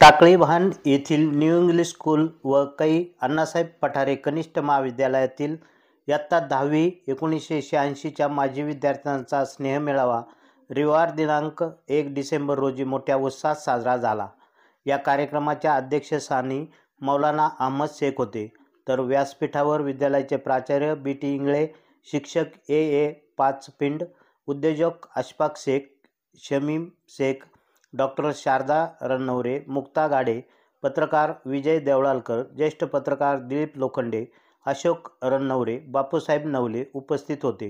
टाकळी भान येथील new English school व कै अण्णासाहेब पठारे कनिष्ठ महाविद्यालयातील इयत्ता 10वी 1986च्या माजी विद्यार्थ्यांचा स्नेहमेळावा रविवार दिनांक 1 डिसेंबर रोजी मोठ्या उत्साहात साजरा झाला। या कार्यक्रमाच्या अध्यक्षस्थानी मौलाना अहमद शेख होते, तर व्यासपीठावर विद्यालयाचे प्राचार्य बी.टी. इंगळे, शिक्षक ए. पाचपिंड, उद्योजक अशफाक शेख, शमीम शेख, डॉक्टर शारदा रनवरे, मुक्ता गाडे, पत्रकार विजय देवळालकर, ज्येष्ठ पत्रकार दिलीप लोखंडे, अशोक रनवरे, बापूसाहेब नवले उपस्थित होते।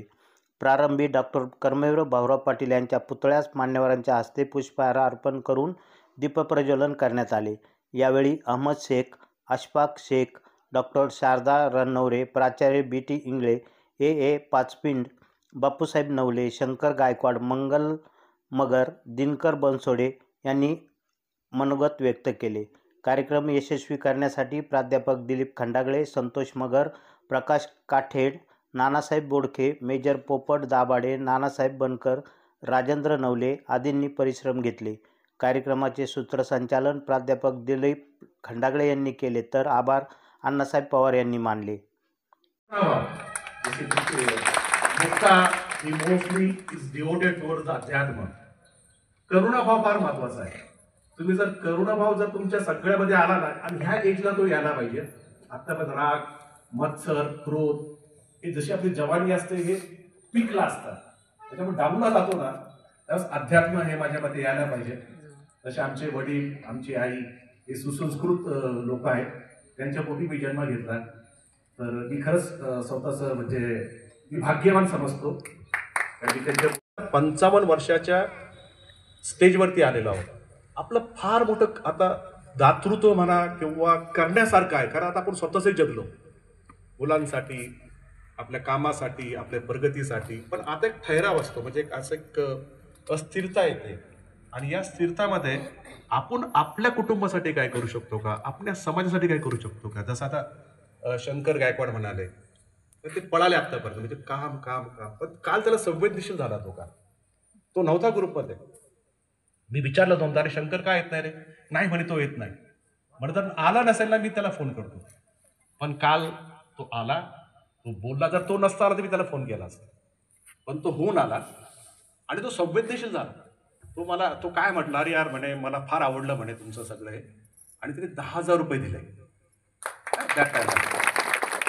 प्रारंभी डॉक्टर कर्मवीर भाऊराव पाटील यांच्या पुतळ्यास मान्यवरांच्या हस्ते पुष्पहार अर्पण करून दीपप्रज्वलन करण्यात आले। यावेळी अहमद शेख, अशफाक शेख, डॉक्टर शारदा रनवरे, प्राचार्य बी.टी. इंगळे, ए. पाचपिंड, बापूसाहेब नवले, शंकर गायकवाड, मंगल मगर, दिनकर बनसोडे यांनी मनोगत व्यक्त केले। कार्यक्रम यशस्वी करण्यासाठी प्राध्यापक दिलीप खंडागळे, संतोष मगर, प्रकाश काठेड, नानासाहेब बोडखे, मेजर पोपट दाभाडे, नानासाहेब बनकर, राजेंद्र नवले आदींनी परिश्रम घेतले। कार्यक्रमाचे सूत्रसंचालन प्राध्यापक दिलीप खंडागळे यांनी केले, तर आभार अण्णासाहेब पवार यांनी मानले। करुणाभाव फार महत्वाचा आहे। तुम्ही जर करुणाभाव जर तुमच्या सगळ्यामध्ये आला ना, आणि ह्या एजला तो यायला पाहिजे। आता पण राग, मत्सर, क्रोध हे जशी आपली जवानी असते हे पीकला असतात, त्याच्यामुळे डाऊनला जातो ना, त्यावेळेस अध्यात्म हे माझ्या मते यायला पाहिजे। जसे आमचे वडील, आमची आई हे सुसंस्कृत लोक आहेत, त्यांच्या पोटी मी जन्म घेतला, तर मी खरंच स्वतःच म्हणजे मी भाग्यवान समजतो। कारण त्यांच्या 55 वर्षाच्या स्टेजवरती आलेलो आहोत। आपलं फार मोठं आता दातृत्व म्हणा किंवा करण्यासारखं आहे, कारण आता आपण स्वतःच जगलो मुलांसाठी, आपल्या कामासाठी, आपल्या प्रगतीसाठी। पण आता एक ठहराव असतो, म्हणजे असं एक अस्थिरता येते, आणि या स्थिरतामध्ये आपण आपल्या कुटुंबासाठी काय करू शकतो का, आपल्या समाजासाठी काय करू शकतो का। जसं आता शंकर गायकवाड म्हणाले, तर ते पळाले आतापर्यंत, म्हणजे काम काम काम, पण काल त्याला संवेदनशील झाला तो नव्हता ग्रुपमध्ये। मी विचारलं दोनदा, अरे शंकर काय येत नाही रे? नाही म्हणे, तो येत नाही म्हणे, तर आला नसेल ना मी त्याला फोन करतो। पण काल तो आला, तो बोलला। जर तो नसता आला तर मी त्याला फोन केला असता, पण तो होऊन आला आणि तो संवेदनशील झाला। तो काय म्हटला, अरे यार म्हणे, मला फार आवडलं म्हणे तुमचं सगळं हे, आणि त्याने 10,000 रुपये दिले त्या टायमाला।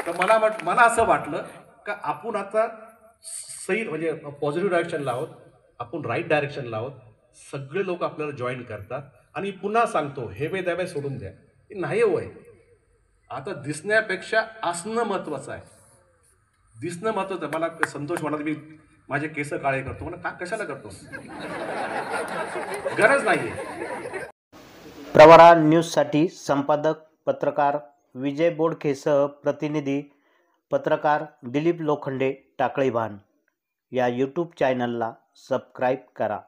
तर मला असं वाटलं का आपण आता सही म्हणजे पॉझिटिव्ह डायरेक्शनला आहोत, आपण राईट डायरेक्शनला आहोत। सगळे लोक आपल्याला जॉईन करतात, आणि पुन्हा सांगतो, हेवे दावे सोडून द्या, हे नाही होय। आता दिसण्यापेक्षा असणं महत्वाचं आहे, दिसणं महत्वाचं। मला संतोष म्हणाला, मी माझे केस काळे करतो, मला कशाला करतो, गरज नाहीये। प्रवरा न्यूजसाठी संपादक पत्रकार विजय बोडखेसह प्रतिनिधी पत्रकार दिलीप लोखंडे, टाकळी भान। या यूट्यूब चॅनलला सबस्क्राईब करा।